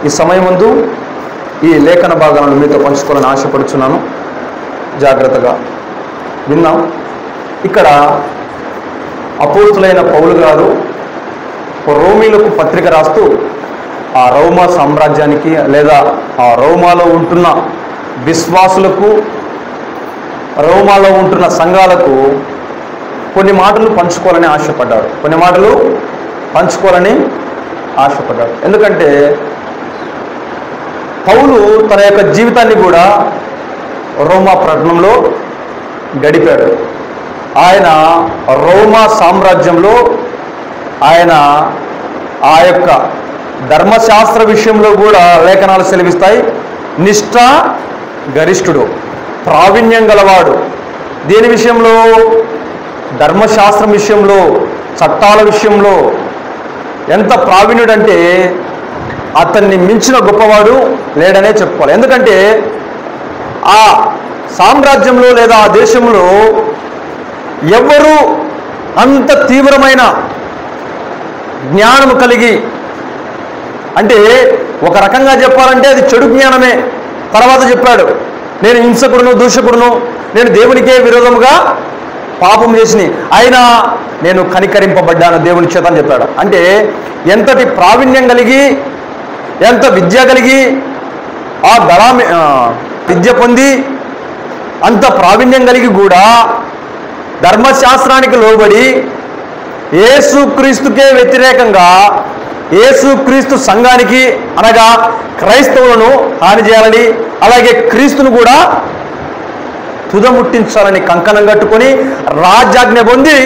ఈ సమయమందు ఈ లేఖన భాగాలను మీతో పంచుకోవాలని ఆశపడుచున్నాను. జాగ్రత్తగా విన్నాం. ఇక్కడ అపోస్తులైన పౌలు గారు రోమీలకు పత్రిక రాస్తూ ఆ రోమా సామ్రాజ్యానికి లేదా ఆ రోమాలో ఉంటున్న విశ్వాసులకు, రోమాలో ఉంటున్న సంఘాలకు కొన్ని మాటలు పంచుకోవాలని ఆశపడ్డాడు. ఎందుకంటే పౌలు తన యొక్క జీవితాన్ని కూడా రోమా పట్టణంలో గడిపాడు. ఆయన రోమా సామ్రాజ్యంలో ఆయన ఆ యొక్క ధర్మశాస్త్ర విషయంలో కూడా లేఖనాలు సెలవిస్తాయి. నిష్ఠ గరిష్ఠుడు, ప్రావీణ్యం గలవాడు. దేని విషయంలో? ధర్మశాస్త్రం విషయంలో, చట్టాల విషయంలో. ఎంత ప్రావీణ్యుడంటే అతన్ని మించిన గొప్పవాడు లేడనే చెప్పుకోవాలి. ఎందుకంటే ఆ సామ్రాజ్యంలో లేదా ఆ దేశంలో ఎవ్వరూ అంత తీవ్రమైన జ్ఞానము కలిగి, అంటే ఒక రకంగా చెప్పాలంటే అది చెడు జ్ఞానమే. తర్వాత చెప్పాడు, నేను హింసకుడును, దూషకుడును, నేను దేవునికే విరోధముగా పాపం చేసి అయినా నేను కనికరింపబడ్డాను దేవుని చేత అని చెప్పాడు. అంటే ఎంతటి ప్రావీణ్యం కలిగి, ఎంత విద్య కలిగి, ఆ విద్య పొంది అంత ప్రావీణ్యం కలిగి కూడా ధర్మశాస్త్రానికి లోబడి యేసుక్రీస్తుకే వ్యతిరేకంగా యేసుక్రీస్తు సంఘానికి అనగా క్రైస్తవులను హాని చేయాలని, అలాగే క్రీస్తును కూడా తుదముట్టించాలని కంకణం కట్టుకొని రాజ్యాజ్ఞ పొంది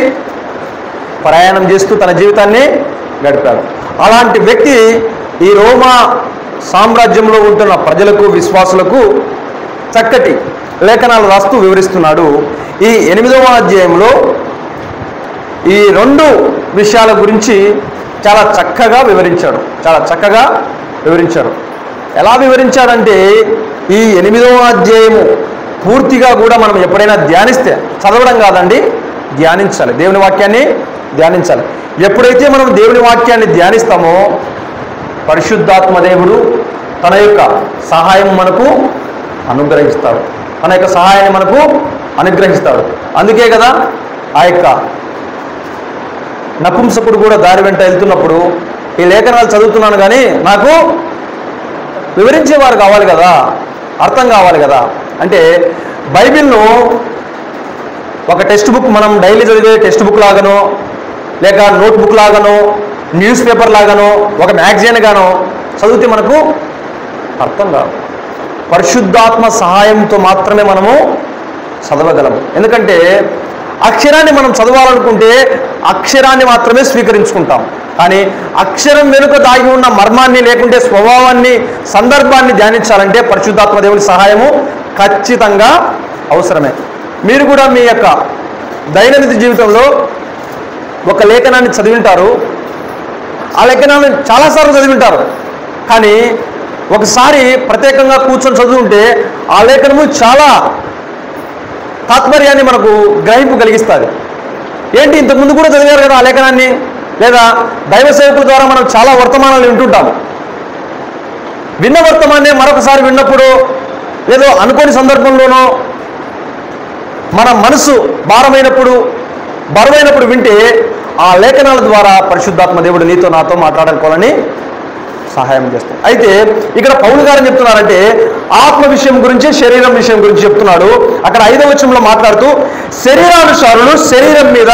ప్రయాణం చేస్తూ తన జీవితాన్ని గడిపాడు. అలాంటి వ్యక్తి ఈ రోమా సామ్రాజ్యంలో ఉంటున్న ప్రజలకు, విశ్వాసులకు చక్కటి లేఖనాలు రాస్తూ వివరిస్తున్నాడు. ఈ 8వ అధ్యాయంలో ఈ 2 విషయాల గురించి చాలా చక్కగా వివరించాడు. ఎలా వివరించాడంటే ఈ 8వ అధ్యాయము పూర్తిగా కూడా మనం ఎప్పుడైనా ధ్యానిస్తే, చదవడం కాదండి, ధ్యానించాలి. దేవుని వాక్యాన్ని ధ్యానించాలి. ఎప్పుడైతే మనం దేవుని వాక్యాన్ని ధ్యానిస్తామో పరిశుద్ధాత్మ దేవుడు తన యొక్క సహాయం మనకు అనుగ్రహిస్తాడు. తన యొక్క సహాయాన్ని మనకు అనుగ్రహిస్తాడు. అందుకే కదా ఆ యొక్క నపుంసకుడు కూడా దారి వెంట వెళ్తున్నప్పుడు ఈ లేఖనాలు చదువుతున్నాను కానీ నాకు వివరించేవారు కావాలి కదా, అర్థం కావాలి కదా. అంటే బైబిల్ను ఒక టెక్స్ట్ బుక్, మనం డైలీ చదివే టెక్స్ట్ బుక్ లాగానో, లేక నోట్ బుక్ లాగానో, న్యూస్ పేపర్ లాగానో, ఒక మ్యాగజైన్ గానో చదివితే మనకు అర్థం కాదు. పరిశుద్ధాత్మ సహాయంతో మాత్రమే మనము చదవగలము. ఎందుకంటే అక్షరాన్ని మనం చదవాలనుకుంటే అక్షరాన్ని మాత్రమే స్వీకరించుకుంటాం. కానీ అక్షరం వెనుక దాగి ఉన్న మర్మాన్ని, లేకుంటే స్వభావాన్ని, సందర్భాన్ని ధ్యానించాలంటే పరిశుద్ధాత్మ దేవుని సహాయము ఖచ్చితంగా అవసరమే. మీరు కూడా మీ యొక్క దైనందిన జీవితంలో ఒక లేఖనాన్ని చదివింటారు. ఆ లేఖనాన్ని చాలాసార్లు చదివింటారు. కానీ ఒకసారి ప్రత్యేకంగా కూర్చొని చదువుంటే ఆ లేఖనము చాలా తాత్పర్యాన్ని మనకు గ్రహింపు కలిగిస్తుంది. ఏంటి, ఇంతకుముందు కూడా చదివారు కదా ఆ లేఖనాన్ని, లేదా దైవ సేవకుల ద్వారా మనం చాలా వర్తమానాలు వింటుంటాము. విన్న వర్తమాన్నే మరొకసారి విన్నప్పుడు, ఏదో అనుకోని సందర్భంలోనో మన మనసు బరువైనప్పుడు వింటే ఆ లేఖనాల ద్వారా పరిశుద్ధాత్మ దేవుడు నీతో నాతో మాట్లాడాలని సహాయం చేస్తాడు. అయితే ఇక్కడ పౌలు గారు చెప్తున్నారంటే ఆత్మ విషయం గురించి, శరీరం విషయం గురించి చెప్తున్నాడు. అక్కడ 5వ వచనంలో మాట్లాడుతూ శరీరానుసారులు శరీరం మీద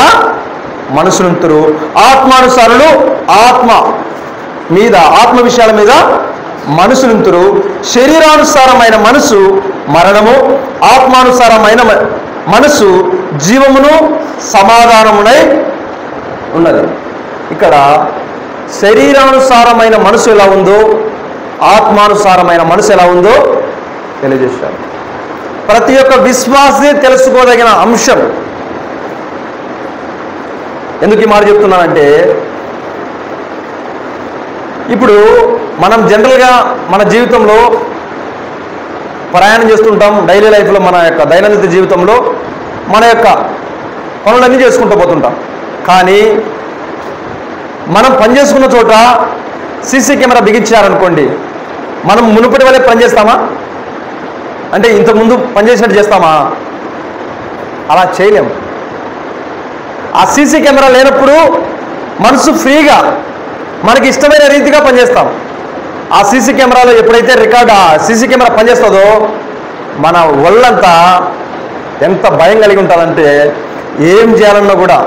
మనసునుంతురు, ఆత్మానుసారులు ఆత్మ విషయాల మీద మనసునుంతురు. శరీరానుసారమైన మనసు మరణము, ఆత్మానుసారమైన మనసు జీవమును సమాధానమునై ఉన్నది. ఇక్కడ శరీరానుసారమైన మనసు ఎలా ఉందో, ఆత్మానుసారమైన మనసు ఎలా ఉందో తెలియజేశారు. ప్రతి ఒక్క విశ్వాసి తెలుసుకోదగిన అంశం. ఎందుకు ఈ మాట చెప్తున్నానంటే, ఇప్పుడు మనం జనరల్గా మన జీవితంలో ప్రయాణం చేస్తుంటాం. డైలీ లైఫ్లో, మన యొక్క దైనందిన జీవితంలో మన యొక్క పనులన్నీ చేసుకుంటూ పోతుంటాం. కానీ మనం పనిచేసుకున్న చోట సీసీ కెమెరా బిగించారనుకోండి, మనం మునుపటి వల్లే పనిచేస్తామా? అంటే ఇంతకుముందు పనిచేసినట్టు చేస్తామా? అలా చేయలేము. ఆ సీసీ కెమెరా లేనప్పుడు మనసు ఫ్రీగా మనకి ఇష్టమైన రీతిగా పనిచేస్తాం. ఆ సీసీ కెమెరాలో ఎప్పుడైతే ఆ సీసీ కెమెరా పనిచేస్తుందో మన ఒళ్ళంతా ఎంత భయం కలిగి ఉంటుందంటే ఏం చేయాలన్నా కూడా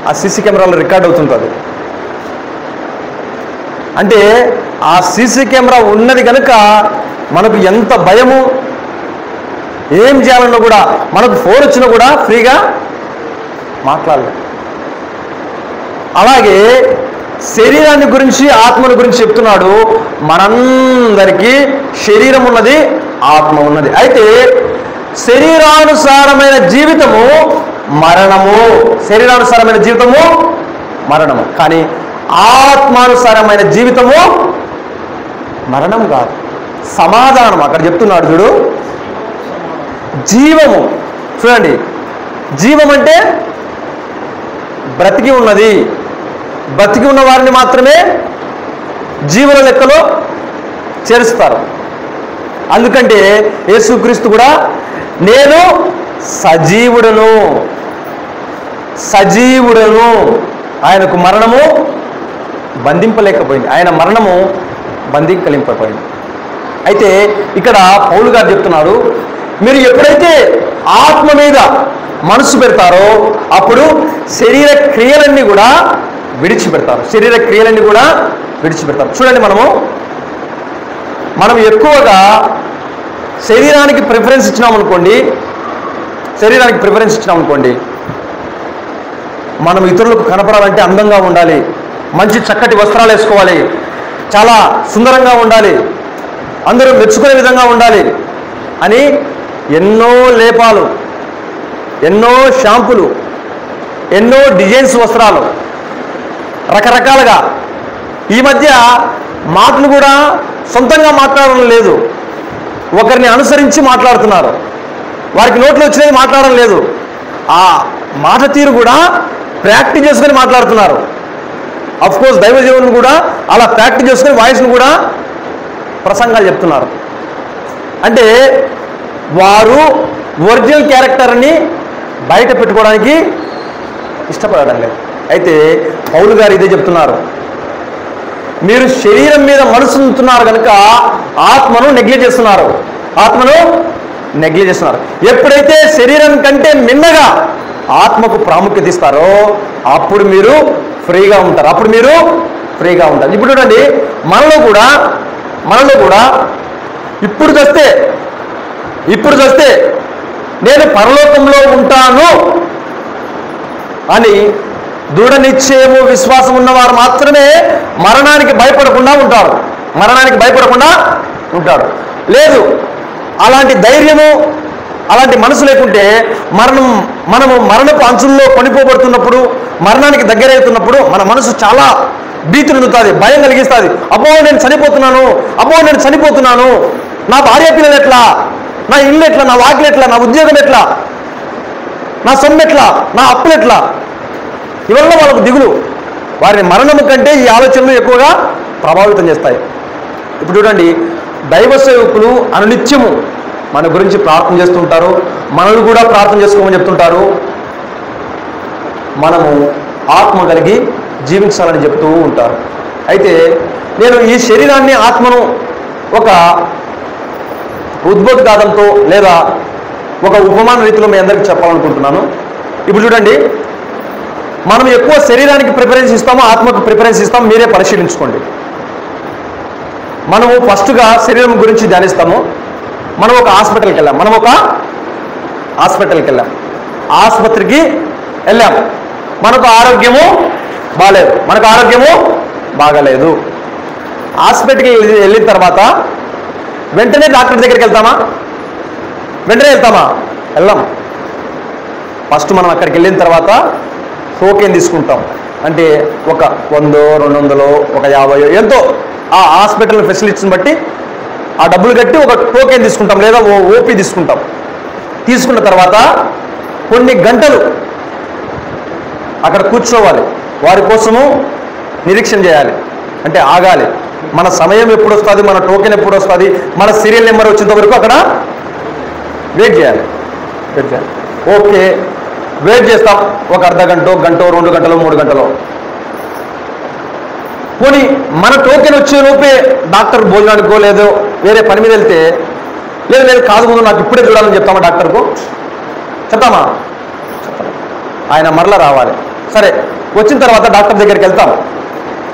ఆ సీసీ కెమెరాలో రికార్డ్ అవుతుంటుంది. అంటే ఆ సీసీ కెమెరా ఉన్నది కనుక మనకు ఎంత భయము, ఏం చేయాలన్నా కూడా, మనకు ఫోన్ వచ్చినా కూడా ఫ్రీగా మాట్లాడలేదు. అలాగే శరీరాన్ని గురించి, ఆత్మను గురించి చెప్తున్నాడు. మనందరికీ శరీరం ఉన్నది, ఆత్మ ఉన్నది. అయితే శరీరానుసారమైన జీవితము మరణము, శరీరానుసారమైన జీవితము మరణము. కానీ ఆత్మానుసారమైన జీవితము మరణం కాదు, సమాధానం. అక్కడ చెప్తున్నాడు చూడు, జీవము. చూడండి, జీవం అంటే బ్రతికి ఉన్నది. బ్రతికి ఉన్న వారిని మాత్రమే జీవుల లెక్కలో చేరుస్తారు. అందుకంటే యేసుక్రీస్తు కూడా నేను సజీవుడను, ఆయనకు మరణము బంధింపలేకపోయింది, ఆయన మరణము బంధింపలేకపోయింది. అయితే ఇక్కడ పౌలు గారు చెప్తున్నారు, మీరు ఎప్పుడైతే ఆత్మ మీద మనసు పెడతారో అప్పుడు శరీర క్రియలన్నీ కూడా విడిచిపెడతారు. చూడండి, మనం ఎక్కువగా శరీరానికి ప్రిఫరెన్స్ ఇచ్చినామనుకోండి, మనం ఇతరులకు కనపడాలంటే అందంగా ఉండాలి, మంచి చక్కటి వస్త్రాలు వేసుకోవాలి, చాలా సుందరంగా ఉండాలి, అందరూ మెచ్చుకునే విధంగా ఉండాలి అని ఎన్నో లేపాలు, ఎన్నో షాంపులు, ఎన్నో డిజైన్స్ వస్త్రాలు, రకరకాలుగా. ఈ మధ్య మాటలు కూడా సొంతంగా మాట్లాడడం లేదు, ఒకరిని అనుసరించి మాట్లాడుతున్నారు. వారికి నోట్లో వచ్చినవి మాట్లాడడం లేదు, ఆ మాట తీరు కూడా ప్రాక్టీస్ చేసుకొని మాట్లాడుతున్నారు. అఫ్కోర్స్ దైవజీవులను కూడా అలా ప్రాక్టీస్ చేసుకొని వాయిస్ను కూడా ప్రసంగాలు చెప్తున్నారు. అంటే వారు ఒరిజినల్ క్యారెక్టర్ని బయట పెట్టుకోవడానికి ఇష్టపడడం లేదు. అయితే పౌలు గారు ఇదే చెప్తున్నారు, మీరు శరీరం మీద మనసు ఉంటున్నారు కనుక ఆత్మను నెగ్లెక్ట్ చేస్తున్నారు. ఎప్పుడైతే శరీరం కంటే మిన్నగా ఆత్మకు ప్రాముఖ్యత ఇస్తారో అప్పుడు మీరు ఫ్రీగా ఉంటారు. ఇప్పుడు చూడండి, మనలో కూడా ఇప్పుడు చస్తే నేను పరలోకంలో ఉంటాను అని దృఢ నిశ్చయము, విశ్వాసం ఉన్నవారు మాత్రమే మరణానికి భయపడకుండా ఉంటాడు. లేదు, అలాంటి ధైర్యము, అలాంటి మనసు లేకుంటే మనము మరణపు అంచుల్లో కొనిపోబడుతున్నప్పుడు, మరణానికి దగ్గర అవుతున్నప్పుడు మన మనసు చాలా భీతి చెందుతుంది, భయం కలిగిస్తుంది. అబ్బో నేను చనిపోతున్నాను, నా భార్య పిల్లలు ఎట్లా, నా ఇల్లు ఎట్లా, నా వాకిలు ఎట్లా, నా ఉద్యోగం ఎట్లా, నా సొమ్ము ఎట్లా, నా అప్పులు ఎట్లా, ఇవల్ల వాళ్ళకు దిగులు. వారిని మరణము కంటే ఈ ఆలోచనలు ఎక్కువగా ప్రభావితం చేస్తాయి. ఇప్పుడు చూడండి, దైవ సేవకులు అనునిత్యము మన గురించి ప్రార్థన చేస్తుంటారు, మనల్ని కూడా ప్రార్థన చేసుకోమని చెప్తుంటారు. మనము ఆత్మ కలిగి జీవించాలని చెప్తూ ఉంటారు. అయితే నేను ఈ శరీరాన్ని, ఆత్మను ఒక ఉద్బోధకాదంతో లేదా ఒక ఉపమాన రీతిలో మీ అందరికీ చెప్పాలనుకుంటున్నాను. ఇప్పుడు చూడండి, మనం ఎక్కువ శరీరానికి ప్రిఫరెన్స్ ఇస్తామో ఆత్మకు ప్రిఫరెన్స్ ఇస్తామో మీరే పరిశీలించుకోండి. మనము ఫస్ట్గా శరీరం గురించి ధ్యానిస్తాము. మనం ఒక హాస్పిటల్కి వెళ్ళాం, ఆసుపత్రికి వెళ్ళాం, మనకు ఆరోగ్యము బాగలేదు. హాస్పిటల్కి వెళ్ళిన తర్వాత వెంటనే డాక్టర్ దగ్గరికి వెళ్తామా? వెళ్ళాం. ఫస్ట్ మనం అక్కడికి వెళ్ళిన తర్వాత టోకెన్ తీసుకుంటాం. అంటే ఒక 100, 200, ఒక 50 ఎంతో ఆ హాస్పిటల్ ఫెసిలిటీస్ని బట్టి ఆ డబ్బులు కట్టి ఒక టోకెన్ తీసుకుంటాం, లేదా ఓపీ తీసుకుంటాం. తీసుకున్న తర్వాత కొన్ని గంటలు అక్కడ కూర్చోవాలి, వారి కోసము నిరీక్షణ చేయాలి, అంటే ఆగాలి. మన సమయం ఎప్పుడు వస్తుంది, మన టోకెన్ ఎప్పుడు వస్తుంది, మన సీరియల్ నెంబర్ వచ్చేంత వరకు అక్కడ వెయిట్ చేయాలి. ఓకే, వెయిట్ చేస్తాం ఒక అర్ధ గంట, 2 గంటలు, 3 గంటలు. పోనీ మన టోకెన్ వచ్చే లోపే డాక్టర్ భోజనానికో లేదో వేరే పని మీద వెళ్తే, లేదు కాదు ముందు నాకు ఇప్పుడే చూడాలని చెప్తామా డాక్టర్కు? చెప్తామా? ఆయన మరలా రావాలి. సరే, వచ్చిన తర్వాత డాక్టర్ దగ్గరికి వెళ్తాం.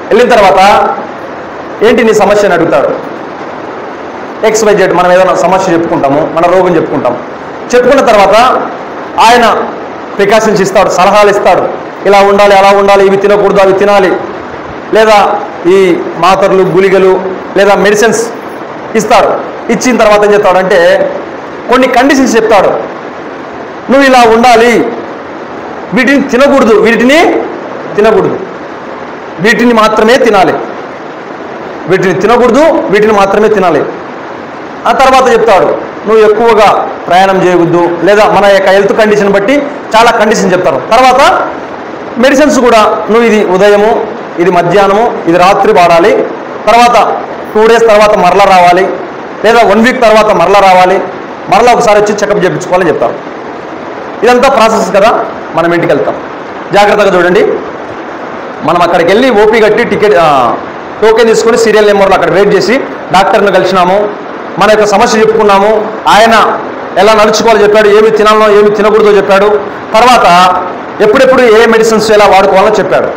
వెళ్ళిన తర్వాత ఏంటి నీ సమస్య అని అడుగుతాడు. XYZ మనం ఏదైనా సమస్య చెప్పుకుంటాము, మన రోగం చెప్పుకుంటాము. చెప్పుకున్న తర్వాత ఆయన ప్రికాషన్స్ ఇస్తాడు, సలహాలు ఇస్తాడు. ఇలా ఉండాలి, అలా ఉండాలి, ఇవి తినకూడదు, అవి తినాలి, లేదా ఈ మాత్రలు, గుళికలు లేదా మెడిసిన్స్ ఇస్తాడు. ఇచ్చిన తర్వాత ఏం చెప్తాడంటే కొన్ని కండిషన్స్ చెప్తాడు. నువ్వు ఇలా ఉండాలి, వీటిని తినకూడదు, వీటిని మాత్రమే తినాలి, వీటిని మాత్రమే తినాలి. ఆ తర్వాత చెప్తాడు నువ్వు ఎక్కువగా ప్రయాణం చేయవద్దు, లేదా మన యొక్క హెల్త్ కండిషన్ బట్టి చాలా కండిషన్ చెప్తారు. తర్వాత మెడిసిన్స్ కూడా నువ్వు ఇది ఉదయము, ఇది మధ్యాహ్నము, ఇది రాత్రి వాడాలి, తర్వాత 2 days తర్వాత మరలా రావాలి, లేదా 1 week తర్వాత మరలా రావాలి, మరలా ఒకసారి వచ్చి చెకప్ చేయించుకోవాలని చెప్తారు. ఇదంతా ప్రాసెస్ కదా. మనం ఇంటికి వెళ్తాం. జాగ్రత్తగా చూడండి, మనం అక్కడికి వెళ్ళి ఓపీ కట్టి టోకెన్ తీసుకొని సీరియల్ నెంబర్లో అక్కడ వెయిట్ చేసి డాక్టర్ని కలిసినాము, మన యొక్క సమస్య చెప్పుకున్నాము, ఆయన ఎలా నడుచుకోవాలో చెప్పాడు, ఏమి తినాలో ఏమి తినకూడదో చెప్పాడు, తర్వాత ఎప్పుడెప్పుడు ఏ మెడిసిన్స్ ఎలా వాడుకోవాలో చెప్పాడు.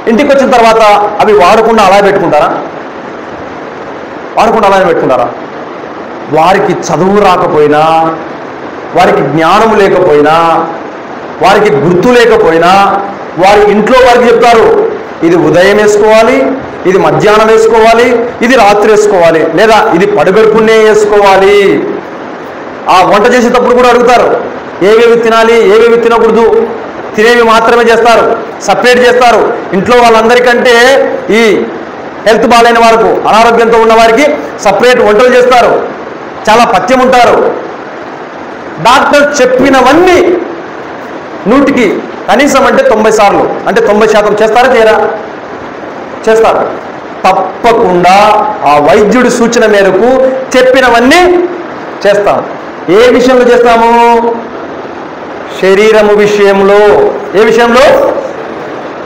ఇంటికి వచ్చిన తర్వాత అవి వాడకుండా అలాగే పెట్టుకుంటారా? వారికి చదువు రాకపోయినా, వారికి జ్ఞానం లేకపోయినా, వారికి గుర్తు లేకపోయినా వారి ఇంట్లో వారికి చెప్తారు, ఇది ఉదయం వేసుకోవాలి, ఇది మధ్యాహ్నం వేసుకోవాలి, ఇది రాత్రి వేసుకోవాలి, లేదా ఇది పడుగడుపునే వేసుకోవాలి. ఆ వంట చేసేటప్పుడు కూడా అడుగుతారు ఏవేవి తినాలి, ఏవేవి తినకూడదు. తినేవి మాత్రమే చేస్తారు, సపరేట్ చేస్తారు. ఇంట్లో వాళ్ళందరికంటే ఈ హెల్త్ బాగాలేని వారికి, అనారోగ్యంతో ఉన్న వారికి సపరేట్ వంటలు చేస్తారు, చాలా పథ్యం ఉంటారు. డాక్టర్ చెప్పినవన్నీ 100కి కనీసం అంటే 90 సార్లు, అంటే 90% చేస్తారా చేయరా? చేస్తారు. తప్పకుండా ఆ వైద్యుడి సూచన మేరకు చెప్పినవన్నీ చేస్తాం. ఏ విషయంలో చేస్తాము? శరీరము విషయంలో. ఏ విషయంలో?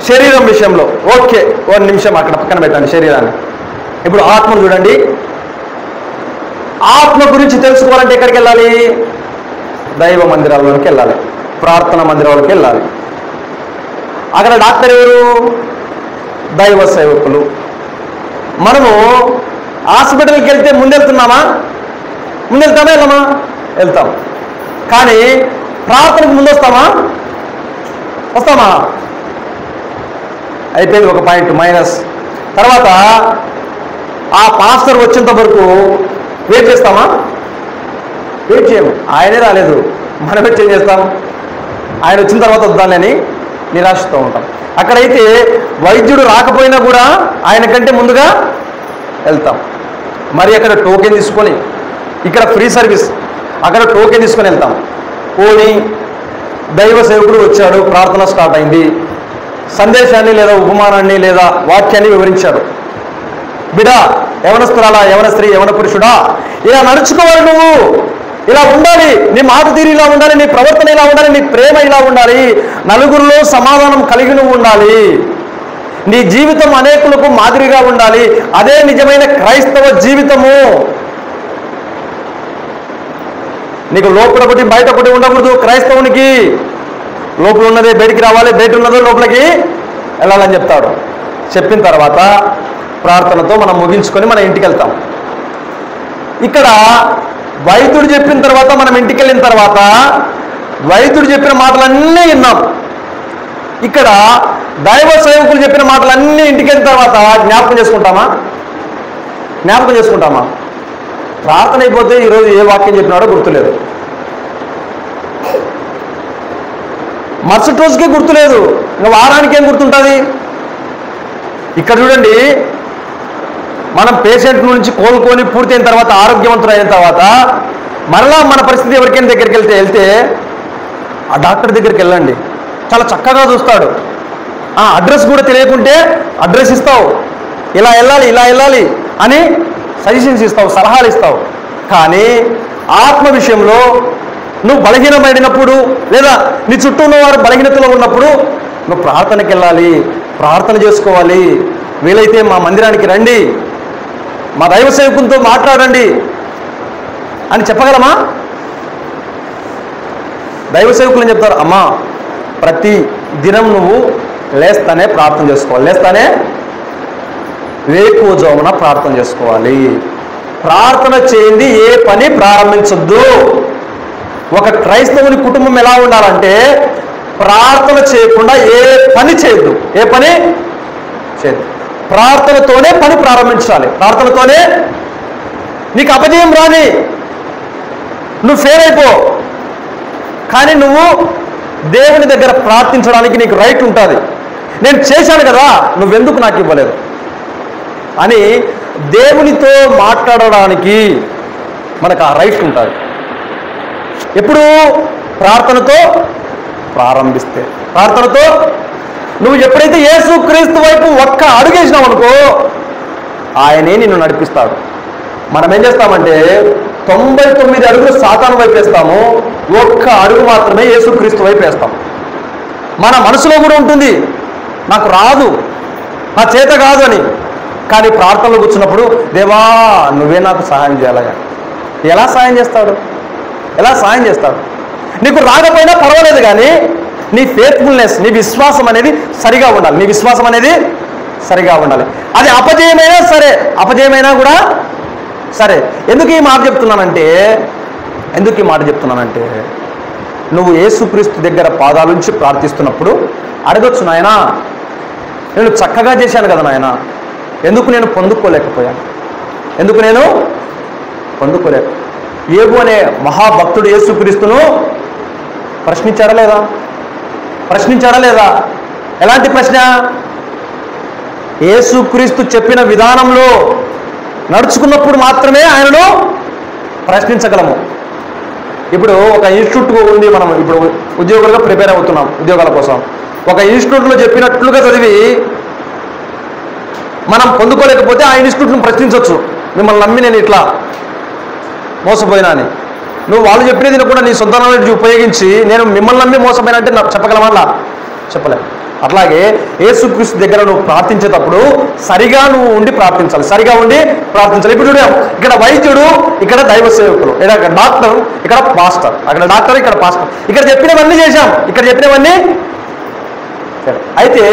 శరీరం విషయంలో. ఓకే, 1 నిమిషం అక్కడ పక్కన పెట్టండి శరీరాన్ని. ఇప్పుడు ఆత్మను చూడండి. ఆత్మ గురించి తెలుసుకోవాలంటే ఎక్కడికి వెళ్ళాలి? దైవ మందిరాలలోకి వెళ్ళాలి, ప్రార్థన మందిరాలకి వెళ్ళాలి. అక్కడ డాక్టర్ ఎవరు? దైవ సేవకులు. మనము హాస్పిటల్కి వెళ్తే ముందెళ్తున్నామా? వెళ్ళమా? వెళ్తాం. కానీ ప్రార్థనకు ముందు వస్తామా? అయిపోయింది ఒక పాయింట్ మైనస్. తర్వాత ఆ పాస్టర్ వచ్చేంత వరకు వెయిట్ చేస్తామా? వెయిట్ చేయము. ఆయనే రాలేదు, మనమే చేంజ్ చేస్తాం. ఆయన వచ్చిన తర్వాత వద్దాలని నిరాశతో ఉంటాం. అక్కడైతే వైద్యుడు రాకపోయినా కూడా ఆయన కంటే ముందుగా వెళ్తాం. మరి అక్కడ టోకెన్ తీసుకొని, ఇక్కడ ఫ్రీ సర్వీస్, అక్కడ టోకెన్ తీసుకొని వెళ్తాం. పోనీ దైవ సేవకుడు వచ్చాడు, ప్రార్థన స్టార్ట్ అయింది, సందేశాన్ని లేదా ఉపమానాన్ని లేదా వాక్యాన్ని వివరించాడు. బిడా, యవనస్తురాలా, యవన స్త్రీ, యవన పురుషుడా, ఇలా నడుచుకోవాలి, నువ్వు ఇలా ఉండాలి, నీ మాట తీరు ఇలా ఉండాలి, నీ ప్రవర్తన ఇలా ఉండాలి, నీ ప్రేమ ఇలా ఉండాలి, నలుగురిలో సమాధానం కలిగి నువ్వు ఉండాలి, నీ జీవితం అనేకులకు మాదిరిగా ఉండాలి. అదే నిజమైన క్రైస్తవ జీవితము. నీకు లోపల ఒకటి బయట ఒకటి ఉండకూడదు. క్రైస్తవునికి లోపల ఉన్నదే బయటికి రావాలి, బయట ఉన్నదో లోపలికి వెళ్ళాలని చెప్తాడు. చెప్పిన తర్వాత ప్రార్థనతో మనం ముగించుకొని మన ఇంటికి వెళ్తాం. ఇక్కడ వైద్యుడు చెప్పిన తర్వాత మనం ఇంటికి వెళ్ళిన తర్వాత వైద్యుడు చెప్పిన మాటలన్నీ విన్నాం. ఇక్కడ దైవ సేవకులు చెప్పిన మాటలన్నీ ఇంటికి వెళ్ళిన తర్వాత జ్ఞాపకం చేసుకుంటామా? ప్రార్థన అయిపోతే ఈరోజు ఏ వాక్యం చెప్పినాడో గుర్తులేదు, మరుసటి రోజుకే గుర్తులేదు, ఇంకా వారానికి ఏం గుర్తుంటుంది? ఇక్కడ చూడండి, మనం పేషెంట్ నుంచి కోలుకొని పూర్తయిన తర్వాత ఆరోగ్యవంతులైన తర్వాత మరలా మన పరిస్థితి ఎవరికైనా దగ్గరికి వెళ్తే ఆ డాక్టర్ దగ్గరికి వెళ్ళండి, చాలా చక్కగా చూస్తాడు. అడ్రస్ కూడా తెలియకుంటే అడ్రస్ ఇస్తావు, ఇలా వెళ్ళాలి అని సజెషన్స్ ఇస్తావు, సలహాలు ఇస్తావు. కానీ ఆత్మ విషయంలో నువ్వు బలహీనపడినప్పుడు, లేదా నీ చుట్టూ ఉన్నవారు బలహీనతలో ఉన్నప్పుడు నువ్వు ప్రార్థనకి వెళ్ళాలి, ప్రార్థన చేసుకోవాలి. వీలైతే మా మందిరానికి రండి, మా దైవ సేవకునితో మాట్లాడండి అని చెప్పగలమా? దైవ సేవకులు ఏం చెప్తారు? అమ్మా, ప్రతి దినం నువ్వు లేస్తానే ప్రార్థన చేసుకోవాలి, లేస్తానే వేకువజామున ప్రార్థన చేసుకోవాలి. ప్రార్థన చేయండి ఏ పని ప్రారంభించొద్దు. ఒక క్రైస్తవుని కుటుంబం ఎలా ఉండాలంటే ప్రార్థన చేయకుండా ఏ పని చేయొద్దు. ఏ పని చేయొద్దు. ప్రార్థనతోనే పని ప్రారంభించాలి. ప్రార్థనతోనే నీకు అపజయం రాని, నువ్వు ఫెయిల్ అయిపో, కానీ నువ్వు దేవుని దగ్గర ప్రార్థించడానికి నీకు రైట్ ఉంటుంది. నేను చేశాను కదా, నువ్వెందుకు నాకు ఇవ్వలేదు అని దేవునితో మాట్లాడడానికి మనకు ఆ రైట్ ఉంటుంది. ఎప్పుడు? ప్రార్థనతో ప్రారంభిస్తే. ప్రార్థనతో నువ్వు ఎప్పుడైతే యేసుక్రీస్తు వైపు ఒక్క అడుగేసినావు అనుకో, ఆయనే నిన్ను నడిపిస్తాడు. మనం ఏం చేస్తామంటే 99 అడుగులు సాతాను వైపు వేస్తాము, ఒక్క అడుగు మాత్రమే యేసుక్రీస్తు వైపు వేస్తాం. మన మనసులో కూడా ఉంటుంది, నాకు రాదు, నా చేత కాదు అని. కానీ ప్రార్థనలో కూర్చున్నప్పుడు, దేవా నువ్వే నాకు సహాయం చేయాలయ్యా. ఎలా సహాయం చేస్తాడు? ఎలా సహాయం చేస్తాడు? నీకు రాకపోయినా పర్వాలేదు, కానీ నీ ఫేత్ఫుల్నెస్, నీ విశ్వాసం అనేది సరిగా ఉండాలి. నీ విశ్వాసం అనేది సరిగా ఉండాలి. అది అపజయమైనా సరే, అపజయమైనా కూడా సరే. ఎందుకు ఈ మాట చెప్తున్నానంటే నువ్వు యేసుక్రీస్తు దగ్గర పాదాల నుంచి ప్రార్థిస్తున్నప్పుడు అడగొచ్చు, నాయనా నేను చక్కగా చేశాను కదా నాయనా, ఎందుకు నేను పొందుకోలేకపోయాను? ఎందుకు నేను పొందుకోలేక? యోబు అనే మహాభక్తుడు యేసుక్రీస్తును ప్రశ్నించాడా లేదా? ఎలాంటి ప్రశ్న? యేసుక్రీస్తు చెప్పిన విధానంలో నడుచుకున్నప్పుడు మాత్రమే ఆయనను ప్రశ్నించగలము. ఇప్పుడు ఒక ఇన్స్టిట్యూట్ ఉంది, మనం ఇప్పుడు ఉద్యోగులుగా ప్రిపేర్ అవుతున్నాం ఉద్యోగాల కోసం. ఒక ఇన్స్టిట్యూట్లో చెప్పినట్లుగా చదివి మనం పొందుకోలేకపోతే ఆ ఇన్స్టిట్యూట్ను ప్రశ్నించవచ్చు, మిమ్మల్ని నమ్మి నేను ఇట్లా మోసపోయినా అని. నువ్వు వాళ్ళు చెప్పినది కూడా నీ సొంత నాలెడ్జ్ ఉపయోగించి నేను మిమ్మల్ని నమ్మి మోసపోయినా అంటే నాకు చెప్పగలమా? చెప్పలే. అట్లాగే యేసుక్రీస్తు దగ్గర నువ్వు ప్రార్థించేటప్పుడు సరిగా నువ్వు ఉండి ప్రార్థించాలి, సరిగా ఉండి ప్రార్థించాలి. ఇప్పుడు చూడాం, ఇక్కడ వైద్యుడు, ఇక్కడ దైవ సేవకులు, ఇక్కడ డాక్టర్, ఇక్కడ పాస్టర్, అక్కడ డాక్టర్, ఇక్కడ పాస్టర్. ఇక్కడ చెప్పినవన్నీ చేశాం, ఇక్కడ చెప్పినవన్నీ. అయితే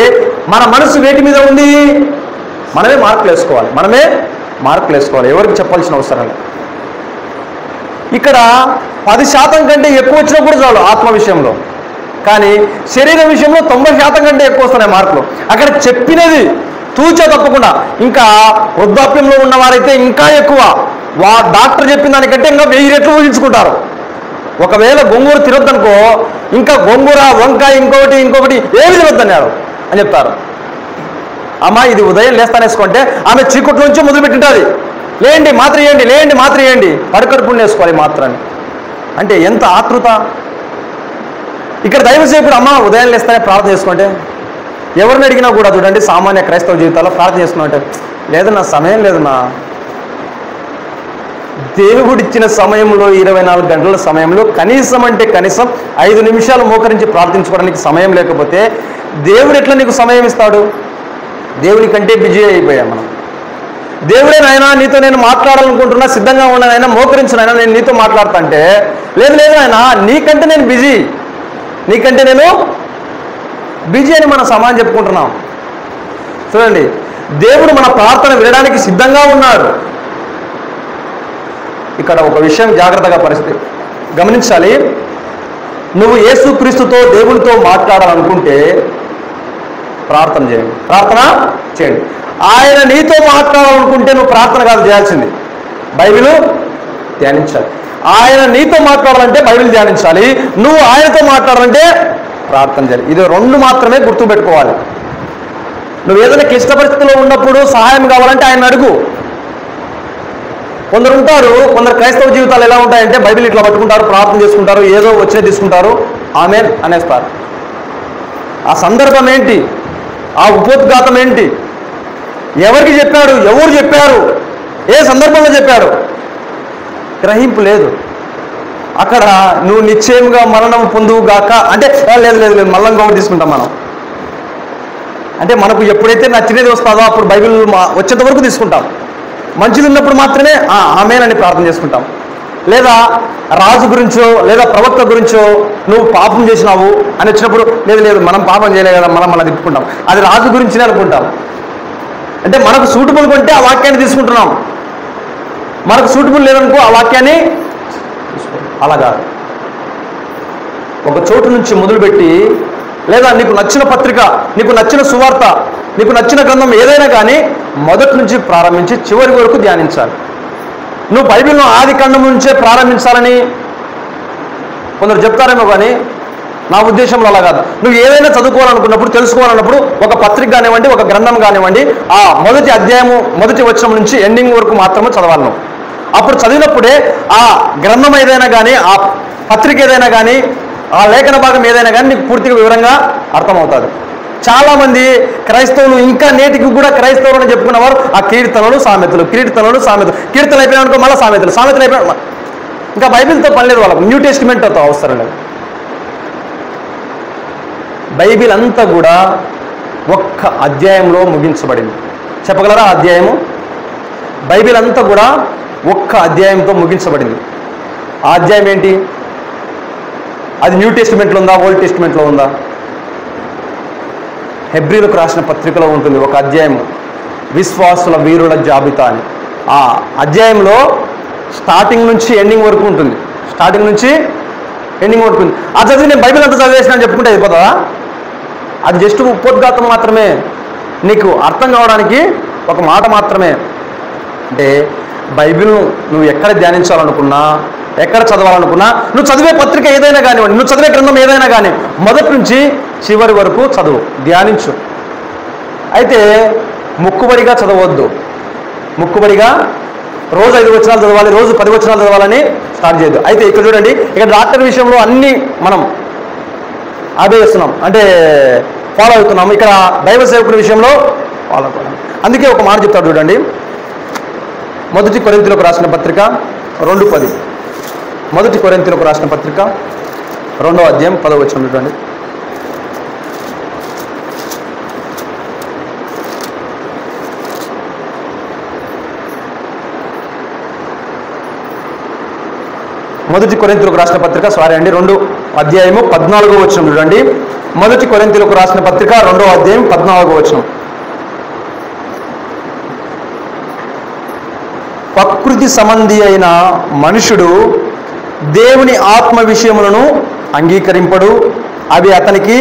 మన మనసు వేటి మీద ఉంది? మనమే మార్కులు వేసుకోవాలి. ఎవరికి చెప్పాల్సిన అవసరం లేదు. ఇక్కడ 10% కంటే ఎక్కువ వచ్చినా కూడా చాలు ఆత్మ విషయంలో, కానీ శరీరం విషయంలో 90% కంటే ఎక్కువ వస్తున్నాయి మార్కులు. అక్కడ చెప్పినది తూచా తప్పకుండా. ఇంకా వృద్ధాప్యంలో ఉన్నవారైతే ఇంకా ఎక్కువ, డాక్టర్ చెప్పిన దానికంటే ఇంకా 1000 రెట్లు ఊహించుకుంటారు. ఒకవేళ గోంగూర తినొద్దనుకో, ఇంకా గోంగూర, వంకాయ, ఇంకొకటి ఏమి తినొద్దన్నారు అని చెప్తారు. అమ్మ ఇది ఉదయం లేస్తానేసుకుంటే ఆమె చీకటి నుంచి మొదలుపెట్టింటుంది, లేండి మాత్ర ఇవ్వండి, కడుపుని వేసుకోవాలి మాత్రాన్ని. అంటే ఎంత ఆతృత! ఇక్కడ దైవసేవకుడు అమ్మ ఉదయం లేస్తానే ప్రార్థన చేసుకుంటే, ఎవరిని అడిగినా కూడా చూడండి సామాన్య క్రైస్తవ జీవితాల్లో ప్రార్థన చేసుకున్నట్టే, లేదన్నా సమయం లేదన్నా. దేవుడిచ్చిన సమయంలో 24 గంటల సమయంలో కనీసం 5 నిమిషాలు మోకరించి ప్రార్థించుకోవడానికి సమయం లేకపోతే దేవుడు ఎట్లా నీకు సమయం ఇస్తాడు? దేవుని కంటే బిజీ అయిపోయాం మనం. దేవుడే నాయనా నీతో నేను మాట్లాడాలనుకుంటున్నా, సిద్ధంగా ఉన్నానైనా, మోకరించునైనా నేను నీతో మాట్లాడతా అంటే, లేదు నాయనా నీకంటే నేను బిజీ అని మన సమాజం చెప్పుకుంటున్నాం. చూడండి, దేవుడు మన ప్రార్థన వినడానికి సిద్ధంగా ఉన్నాడు. ఇక్కడ ఒక విషయం జాగ్రత్తగా పరిస్థితి గమనించాలి. నువ్వు యేసుక్రీస్తుతో దేవునితో మాట్లాడాలనుకుంటే ప్రార్థన చేయండి. ఆయన నీతో మాట్లాడాలనుకుంటే నువ్వు ప్రార్థన కాదు చేయాల్సింది, బైబిల్ ధ్యానించాలి. ఆయన నీతో మాట్లాడాలంటే బైబిల్ ధ్యానించాలి, నువ్వు ఆయనతో మాట్లాడాలంటే ప్రార్థన చేయాలి. ఇది 2 మాత్రమే గుర్తుపెట్టుకోవాలి. నువ్వు ఏదైనా క్లిష్ట పరిస్థితిలో ఉన్నప్పుడు సహాయం కావాలంటే ఆయన అడుగు. కొందరు క్రైస్తవ జీవితాలు ఎలా ఉంటాయంటే బైబిల్ ఇట్లా పట్టుకుంటారు, ప్రార్థన చేసుకుంటారు, ఏదో వచ్చే తీసుకుంటారు, ఆమేన్ అనేస్తారు. ఆ సందర్భం ఏంటి? ఆ ఉపోద్ఘాతం ఏంటి? ఎవరికి చెప్పాడు, ఎవరు చెప్పారు, ఏ సందర్భంలో చెప్పాడు, గ్రహింపు లేదు. అక్కడ నువ్వు నిశ్చయంగా మరణం పొందువుగాక అంటే లేదు లేదు లేదు మళ్ళీ ఇంకొకటి తీసుకుంటాం మనం. అంటే మనకు ఎప్పుడైతే నచ్చినది వస్తుందో అప్పుడు బైబిల్ వచ్చేంత వరకు తీసుకుంటాం. మంచిది ఉన్నప్పుడు మాత్రమే ఆమేనని ప్రార్థన చేసుకుంటాం. లేదా రాజు గురించో లేదా ప్రవక్త గురించో నువ్వు పాపం చేసినావు అని వచ్చినప్పుడు లేదు లేదు మనం పాపం చేయలేదు కదా మనం తిప్పుకుంటాం. అది రాజు గురించినే అనుకుంటాం. అంటే మనకు సూటబుల్ కొంటే ఆ వాక్యాన్ని తీసుకుంటున్నాం, మనకు సూటబుల్ లేదనుకో ఆ వాక్యాన్ని అలాగా. ఒక చోటు నుంచి మొదలుపెట్టి లేదా నీకు నచ్చిన పత్రిక, నీకు నచ్చిన సువార్త, నీకు నచ్చిన గ్రంథం ఏదైనా కానీ మొదటి నుంచి ప్రారంభించి చివరి వరకు ధ్యానించాలి. నువ్వు బైబిల్ను ఆది కాండం నుంచే ప్రారంభించాలని కొందరు చెప్తారేమో, కానీ నా ఉద్దేశంలో అలా కాదు. నువ్వు ఏదైనా చదువుకోవాలనుకున్నప్పుడు, తెలుసుకోవాలన్నప్పుడు ఒక పత్రిక కానివ్వండి, ఒక గ్రంథం కానివ్వండి, ఆ మొదటి అధ్యాయము మొదటి వచనం నుంచి ఎండింగ్ వరకు మాత్రమే చదవాలి నువ్వు. అప్పుడు చదివినప్పుడే ఆ గ్రంథం ఏదైనా కానీ, ఆ పత్రిక ఏదైనా కానీ, ఆ లేఖన భాగం ఏదైనా కానీ నీకు పూర్తిగా వివరంగా అర్థమవుతుంది. చాలామంది క్రైస్తవులు ఇంకా నేటికి కూడా క్రైస్తవులు అని చెప్పుకున్నవారు ఆ కీర్తనలు సామెతలు, కీర్తనలు అయిపోయినానుకో మళ్ళీ సామెతలు అయిపోయినా ఇంకా బైబిల్తో పని లేదు వాళ్ళకు, న్యూ టెస్టిమెంట్తో అవసరం లేదు. బైబిల్ అంతా కూడా ఒక్క అధ్యాయంలో ముగించబడింది. చెప్పగలరా అధ్యాయము? బైబిల్ అంతా కూడా ఒక్క అధ్యాయంతో ముగించబడింది. ఆ అధ్యాయం ఏంటి? అది న్యూ టెస్టిమెంట్లో ఉందా, ఓల్డ్ టెస్టిమెంట్లో ఉందా? హెబ్రీలకు రాసిన పత్రికలో ఉంటుంది ఒక అధ్యాయం, విశ్వాసుల వీరుల జాబితా అని. ఆ అధ్యాయంలో స్టార్టింగ్ నుంచి ఎండింగ్ వరకు ఉంటుంది. స్టార్టింగ్ నుంచి ఎండింగ్ వరకు ఉంది. ఆ చదివి నేను బైబిల్ అంతా చదివేసిన అని చెప్పుకుంటే అయిపోతుందా? అది జస్ట్ ఉపోద్ఘాతం మాత్రమే, నీకు అర్థం కావడానికి ఒక మాట మాత్రమే. అంటే బైబిల్ను నువ్వు ఎక్కడ ధ్యానించాలనుకున్నా, ఎక్కడ చదవాలనుకున్నా, నువ్వు చదివే పత్రిక ఏదైనా కానివ్వండి, నువ్వు చదివే గ్రంథం ఏదైనా కానీ మొదటి నుంచి చివరి వరకు చదువు, ధ్యానించు. అయితే ముక్కుబడిగా చదవద్దు. ముక్కుబడిగా రోజు 5 వచనాలు చదవాలి, రోజు 10 వచనాలు చదవాలని స్టార్ట్ చేయొద్దు. అయితే ఇక్కడ చూడండి, ఇక్కడ డాక్టర్ విషయంలో అన్నీ మనం ఆదేశిస్తున్నాం, అంటే ఫాలో అవుతున్నాము. ఇక్కడ దైవ సేవకుల విషయంలో ఫాలో అవుతున్నాం. అందుకే ఒక మాట చెప్తాడు చూడండి, మొదటి కొరింథీయులకు రాసిన పత్రిక 2:10. మొదటి కొరింథీయులకు రాసిన పత్రిక 2వ అధ్యాయం 10వ వచనం చూడండి. మొదటి కొరింథీయులకు రాసిన పత్రిక 2వ అధ్యాయము 14వ వచనం చూడండి. మొదటి కొరింథీయులకు రాసిన పత్రిక 2వ అధ్యాయం 14వ వచనం. ప్రకృతి సంబంధి అయిన మనుషుడు దేవుని ఆత్మ విషయములను అంగీకరింపడు, అవి అతనికి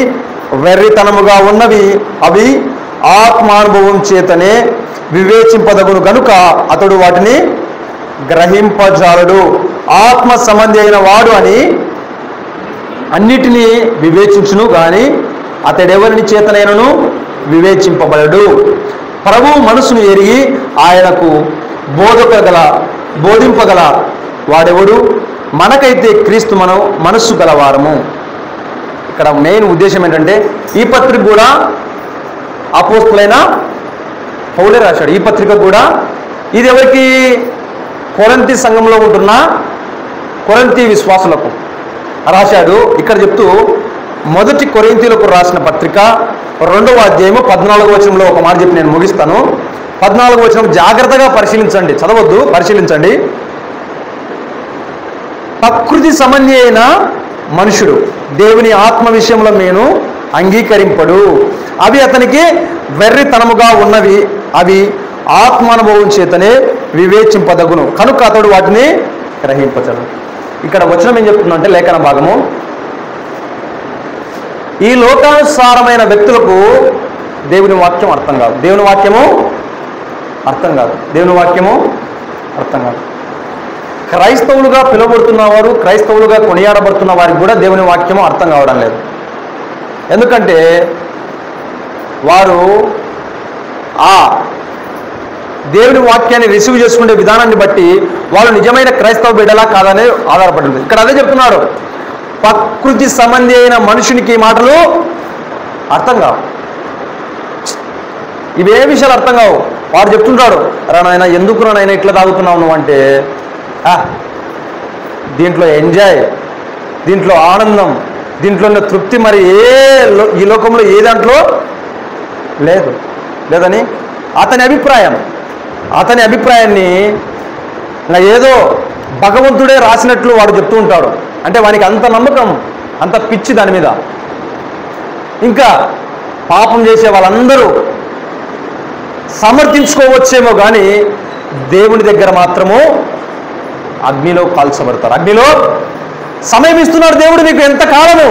వెర్రితనముగా ఉన్నవి, అవి ఆత్మానుభవం చేతనే వివేచింపదగును గనుక అతడు వాటిని గ్రహింపజాలడు. ఆత్మ సంబంధి అయిన వాడు అని అన్నిటినీ వివేచించును గాని అతడెవరిని చేతనైనను వివేచింపబడడు. ప్రభువు మనసును ఎరిగి ఆయనకు బోధింపగల వాడెవడు? మనకైతే క్రీస్తు మనస్సు గలవారము. ఇక్కడ మెయిన్ ఉద్దేశం ఏంటంటే, ఈ పత్రిక కూడా అపోస్తలుడైన పౌలే రాశాడు. ఈ పత్రిక కూడా ఇది ఎవరికి? కొరింథీ సంఘంలో ఉంటున్న కొరింథీ విశ్వాసులకు రాశాడు. ఇక్కడ చెప్తూ మొదటి కొరింథీయులకు రాసిన పత్రిక 2వ అధ్యాయము 14వ వచనంలో ఒక మాట చెప్పి నేను ముగిస్తాను. 14వ వచనం జాగ్రత్తగా పరిశీలించండి, చదవద్దు, పరిశీలించండి. ప్రకృతి సంబంధి అయిన మనుషుడు దేవుని ఆత్మ విషయంలో నేను అంగీకరింపడు, అవి అతనికి వెర్రితనముగా ఉన్నవి, అవి ఆత్మానుభవం చేతనే వివేచింపదగును కనుక అతడు వాటిని గ్రహింపచడు. ఇక్కడ వచనం ఏం చెప్తుందంటే, లేఖన భాగము, ఈ లోకానుసారమైన వ్యక్తులకు దేవుని వాక్యం అర్థం కాదు. దేవుని వాక్యము అర్థం కాదు. దేవుని వాక్యము అర్థం కాదు. క్రైస్తవులుగా పిలువబడుతున్న వారు, క్రైస్తవులుగా కొనియాడబడుతున్న వారికి కూడా దేవుని వాక్యము అర్థం కావడం లేదు. ఎందుకంటే వారు ఆ దేవుని వాక్యాన్ని రిసీవ్ చేసుకునే విధానాన్ని బట్టి వాళ్ళు నిజమైన క్రైస్తవ బిడ్డలా కాదని ఆధారపడింది. ఇక్కడ అదే చెప్తున్నారు, ప్రకృతి సంబంధి అయిన మనుషునికి మాటలు అర్థం కావు. ఇవే విషయాలు అర్థం కావు. వాడు చెప్తుంటాడు, రా నాయన ఎందుకు రా నాయన ఇట్లా తాగుతున్నావు నువ్వు అంటే, దీంట్లో ఎంజాయ్, దీంట్లో ఆనందం, దీంట్లో ఉన్న తృప్తి మరి ఈ లోకంలో ఏ దాంట్లో లేదని అతని అభిప్రాయాన్ని ఏదో భగవంతుడే రాసినట్లు వాడు చెప్తూ ఉంటాడు. అంటే వానికి అంత నమ్మకం, అంత పిచ్చి దాని మీద. ఇంకా పాపం చేసే వాళ్ళందరూ సమర్థించుకోవచ్చేమో కానీ దేవుని దగ్గర మాత్రము అగ్నిలో కాల్చబడతారు. అగ్నిలో సమయం ఇస్తున్నాడు దేవుడు నీకు ఎంత కాలము.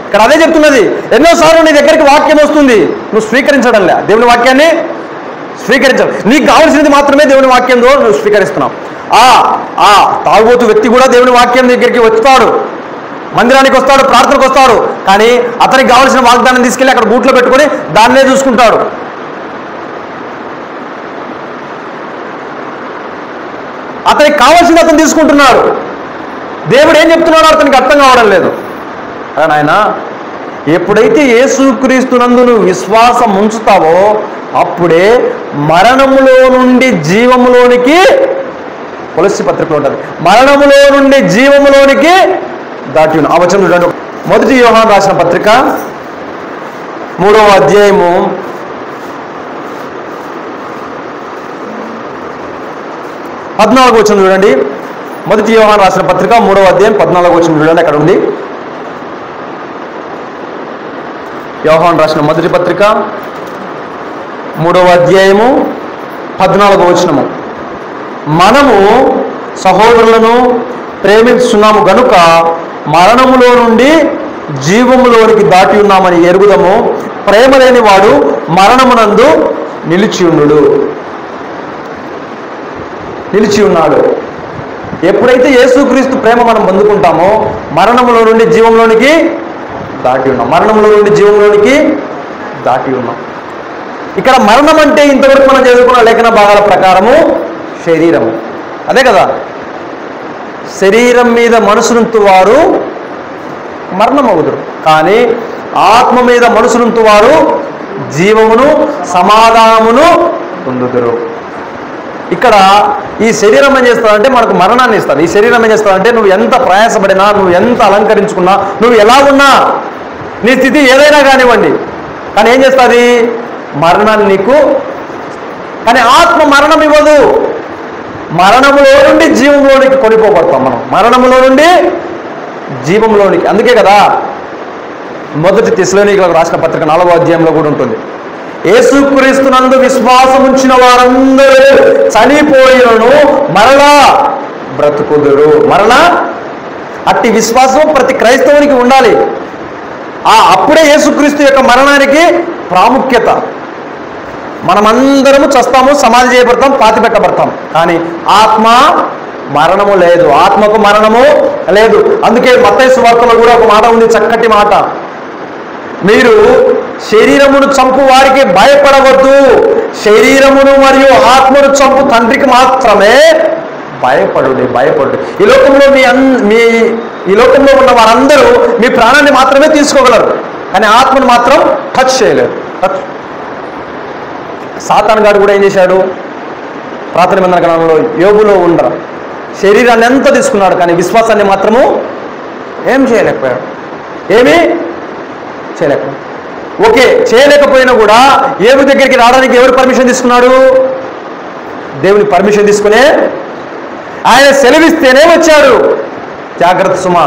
ఇక్కడ అదే చెప్తున్నది, ఎన్నోసార్లు నీ దగ్గరికి వాక్యం వస్తుంది, నువ్వు స్వీకరించడంలే. దేవుని వాక్యాన్ని స్వీకరించాలి. నీకు కావాల్సినది మాత్రమే దేవుని వాక్యంలో నువ్వు స్వీకరిస్తున్నావు. తాగుబోతు వ్యక్తి కూడా దేవుని వాక్యం దగ్గరికి వస్తాడు, మందిరానికి వస్తాడు, ప్రార్థనకు వస్తాడు, కానీ అతనికి కావాల్సిన వాగ్దానం తీసుకెళ్ళి అక్కడ బూట్లో పెట్టుకొని దాన్నే చూసుకుంటాడు. అతనికి కావాల్సింది అతను తీసుకుంటున్నాడు. దేవుడు ఏం చెప్తున్నాడో అతనికి అర్థం కావడం లేదు. కానీ ఆయన ఎప్పుడైతే యేసుక్రీస్తునందు నువ్వు విశ్వాసం ఉంచుతావో అప్పుడే మరణములో నుండి జీవములోనికి, కొలస్సీ పత్రికలో ఉంటుంది, మరణములో నుండి జీవములోనికి దాటి ఉన్న ఆ వచనం చూడండి. 1 యోహాను రాసిన పత్రిక 3వ అధ్యాయము 14వ వచనం చూడండి. 1 యోహాను రాసిన పత్రిక 3వ అధ్యాయం 14వ వచనం చూడండి. అక్కడ ఉంది, యోహాను రాసిన మొదటి పత్రిక 3వ అధ్యాయము 14వ వచనము. మనము సహోదరులను ప్రేమిస్తున్నాము గనుక మరణములో నుండి జీవములోనికి దాటి ఉన్నామని ఎరుగుదము. ప్రేమ లేని వాడు మరణమునందు నిలిచి ఉన్నాడు. ఎప్పుడైతే యేసుక్రీస్తు ప్రేమ మనం పొందుకుంటామో మరణములో నుండి జీవంలోనికి దాటి ఉన్నాం. మరణంలో నుండి జీవంలోనికి దాటి ఉన్నాం. ఇక్కడ మరణం అంటే ఇంతవరకు మనం చదువుకున్న లేఖన భాగాల ప్రకారము శరీరము, అదే కదా. శరీరం మీద మనసునుంతు వారు మరణమవుదురు, కానీ ఆత్మ మీద మనసునుంతు వారు జీవమును సమాధానమును పొందుదురు. ఇక్కడ ఈ శరీరం ఏం చేస్తుందంటే మనకు మరణాన్ని ఇస్తుంది. ఈ శరీరం ఏం చేస్తుందంటే నువ్వు ఎంత ప్రయాసపడినా, నువ్వు ఎంత అలంకరించుకున్నా, నువ్వు ఎలా ఉన్నా, నీ స్థితి ఏదైనా కానివ్వండి, కానీ ఏం చేస్తుంది? మరణాన్ని నీకు. కానీ ఆత్మ మరణం ఇవ్వదు. మరణములో నుండి జీవంలోనికి కొనిపోబడతాం మనం, మరణములో నుండి జీవంలోనికి. అందుకే కదా 1 తెస్సలోనికీయులకు రాసిన పత్రిక 4వ అధ్యాయంలో కూడా ఉంటుంది, యేసుక్రీస్తునందు విశ్వాసం ఉంచిన వారందరూ చనిపోయినను మరలా బ్రతుకుదురు. మరలా అట్టి విశ్వాసం ప్రతి క్రైస్తవునికి ఉండాలి. అప్పుడే యేసుక్రీస్తు యొక్క మరణానికి ప్రాముఖ్యత. మనమందరము చస్తాము, సమాధి చేయబడతాం, పాతిపెట్టబడతాం, కానీ ఆత్మ మరణము లేదు, ఆత్మకు మరణము లేదు. అందుకే మత్తయి సువార్తలో కూడా ఒక మాట ఉంది, చక్కటి మాట, మీరు శరీరమును చంపు వారికి భయపడవద్దు, శరీరమును మరియు ఆత్మను చంపు తండ్రికి మాత్రమే భయపడుడి. ఈ లోకంలో ఈ లోకంలో ఉన్న వారందరూ మీ ప్రాణాన్ని మాత్రమే తీసుకోగలరు, కానీ ఆత్మను మాత్రం టచ్ చేయలేరు. సాతాను గారు కూడా ఏం చేశాడు? ప్రార్థన నిబంధన గ్రంథంలో యోబులో ఉండరా శరీరాన్ని ఎంత తీసుకున్నాడు, కానీ విశ్వాసాన్ని మాత్రము ఏం చేయలేకపోయాడు. ఓకే, చేయలేకపోయినా కూడా యోబు దగ్గరికి రావడానికి ఎవరు పర్మిషన్ తీసుకున్నాడు? దేవుని పర్మిషన్ తీసుకునే ఆయన సెలవిస్తేనే వచ్చాడు. జాగ్రత్త సుమా,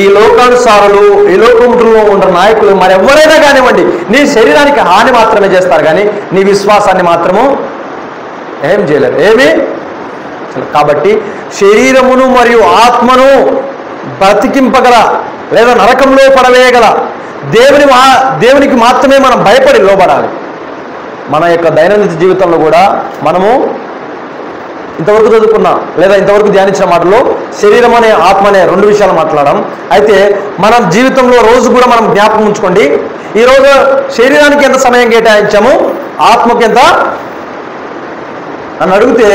ఈ లోకానుసారులు, ఈ లోకంలో ఉన్న నాయకులు మరెవరైనా కానివ్వండి, నీ శరీరానికి హాని మాత్రమే చేస్తారు, కానీ నీ విశ్వాసాన్ని మాత్రము ఏం చేయలేరు. కాబట్టి శరీరమును మరియు ఆత్మను బ్రతికింపగల లేదా నరకంలో పడవేయగల దేవునికి మాత్రమే మనం భయపడి లోబడాలి. మన యొక్క దైనందిన జీవితంలో కూడా మనము ఇంతవరకు చదువుకున్న లేదా ఇంతవరకు ధ్యానించిన మాటలో శరీరం అనే ఆత్మ అనే 2 విషయాలు మాట్లాడడం. అయితే మన జీవితంలో రోజు కూడా మనం జ్ఞాపకం ఉంచుకోండి, ఈరోజు శరీరానికి ఎంత సమయం కేటాయించాము, ఆత్మకు ఎంత అని అడిగితే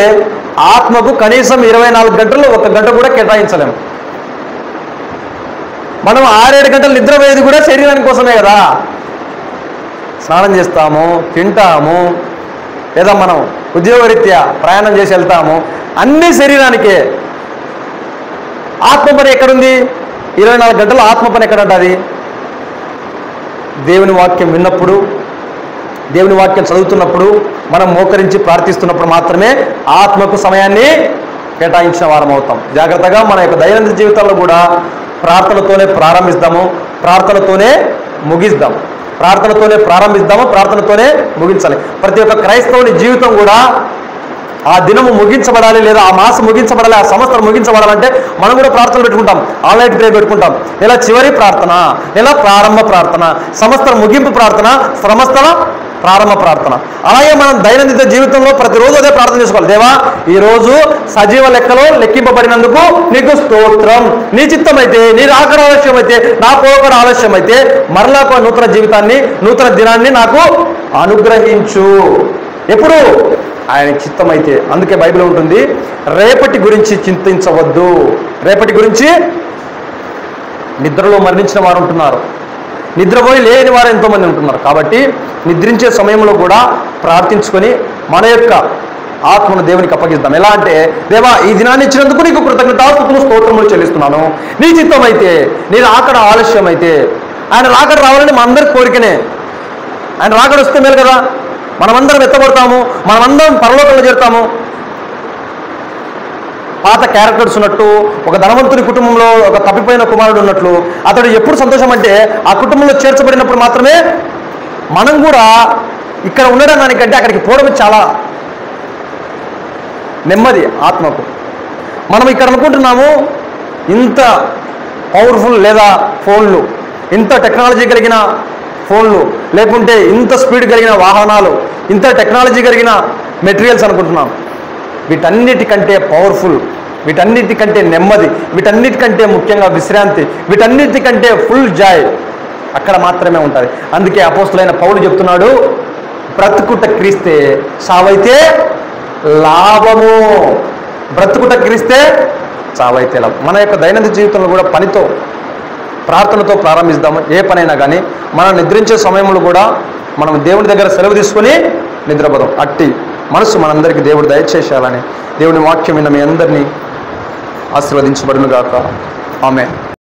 ఆత్మకు కనీసం 24 గంటల్లో 1 గంట కూడా కేటాయించలేము. మనం 6-7 గంటలు నిద్రపోయేది కూడా శరీరాని కోసమే కదా. స్నానం చేస్తాము, తింటాము, లేదా మనం ఉద్యోగరీత్యా ప్రయాణం చేసి వెళ్తాము, అన్ని శరీరానికే. ఆత్మ పని ఎక్కడుంది? 24 గంటల ఆత్మ పని ఎక్కడ ఉంటుంది? దేవుని వాక్యం విన్నప్పుడు, దేవుని వాక్యం చదువుతున్నప్పుడు, మనం మోకరించి ప్రార్థిస్తున్నప్పుడు మాత్రమే ఆత్మకు సమయాన్ని కేటాయించిన వారం అవుతాం. జాగ్రత్తగా మన యొక్క దైనందిన జీవితంలో కూడా ప్రార్థనతోనే ప్రారంభిస్తాము, ప్రార్థనతోనే ముగిద్దాం. ప్రార్థనతోనే ప్రారంభిద్దాము, ప్రార్థనతోనే ముగించాలి. ప్రతి ఒక్క క్రైస్తవుని జీవితం కూడా ఆ దినము ముగించబడాలి, లేదా ఆ మాసం ముగించబడాలి, ఆ సంవత్సరం ముగించబడాలంటే మనం కూడా ప్రార్థనలు పెట్టుకుంటాం, ఆన్లైన్ ప్రేయర్ పెట్టుకుంటాం. ఇలా చివరి ప్రార్థన, ఇలా ప్రారంభ ప్రార్థన, సంవత్సరం ముగింపు ప్రార్థన, సంవత్సర ప్రారంభ ప్రార్థన. అలాగే మనం దైనందిన జీవితంలో ప్రతిరోజు అదే ప్రార్థన చేసుకోవాలి. దేవా, ఈరోజు సజీవ లెక్కలో లెక్కింపబడినందుకు నీకు స్తోత్రం. నీ చిత్తమైతే, నీ రాకడ ఆలస్యమైతే, నా పోకడ ఆలస్యమైతే మరలా ఒక నూతన జీవితాన్ని, నూతన దినాన్ని నాకు అనుగ్రహించు. ఎప్పుడు? ఆయన చిత్తమైతే. అందుకే బైబిల్ ఉంటుంది, రేపటి గురించి చింతించవద్దు. రేపటి గురించి నిద్రలో మరణించిన వారు ఉంటున్నారు, నిద్రపోయి లేని వారు ఎంతోమంది ఉంటున్నారు. కాబట్టి నిద్రించే సమయంలో కూడా ప్రార్థించుకొని మన యొక్క ఆత్మను దేవునికి అప్పగిద్దాం. ఎలా అంటే, దేవా, ఈ దినాన్ని ఇచ్చినందుకు నీకు కృతజ్ఞతాస్తుతులు, స్తోత్రములు చెల్లిస్తున్నాను. నీ చిత్తమైతే, నీ రాకడ ఆలస్యమైతే, ఆయన రాకడ రావాలని మా అందరి కోరికనే. ఆయన రాకడ వస్తే మేలు కదా, మనమందరం ఎత్తబడతాము, మనమందరం పరలోకంలో చేరుతాము. పాత క్యారెక్టర్స్ ఉన్నట్టు, ఒక ధనవంతుని కుటుంబంలో ఒక తప్పిపోయిన కుమారుడు ఉన్నట్లు, అతడు ఎప్పుడు సంతోషం అంటే ఆ కుటుంబంలో చేర్చబడినప్పుడు మాత్రమే. మనం కూడా ఇక్కడ ఉండడం దానికంటే అక్కడికి పోవడం చాలా నెమ్మది ఆత్మకు. మనం ఇక్కడ అనుకుంటున్నాము ఇంత పవర్ఫుల్, లేదా ఫోన్లు, ఇంత టెక్నాలజీ కలిగిన ఫోన్లు, లేకుంటే ఇంత స్పీడ్ కలిగిన వాహనాలు, ఇంత టెక్నాలజీ కలిగిన మెటీరియల్స్ అనుకుంటున్నాం. వీటన్నిటికంటే పవర్ఫుల్, వీటన్నిటికంటే నెమ్మది, వీటన్నిటికంటే ముఖ్యంగా విశ్రాంతి, వీటన్నిటికంటే ఫుల్ జాయ్ అక్కడ మాత్రమే ఉంటుంది. అందుకే అపోస్తులైన పౌలు చెప్తున్నాడు, బ్రతుకుట క్రీస్తే, సావైతే లాభము. బ్రతుకుట క్రీస్తే, సావైతే లాభం. మన యొక్క దైనందిన జీవితంలో కూడా పనితో, ప్రార్థనతో ప్రారంభిస్తాము. ఏ పనైనా కానీ మనం నిద్రించే సమయంలో కూడా మనం దేవుని దగ్గర సెలవు తీసుకొని నిద్రపోదాం. అట్టి మనసు మనందరికీ దేవుడు దయచేయాలని దేవుని వాక్యం విన్న మీ అందరినీ ఆశీర్వదించబడును గాక. ఆమేన్.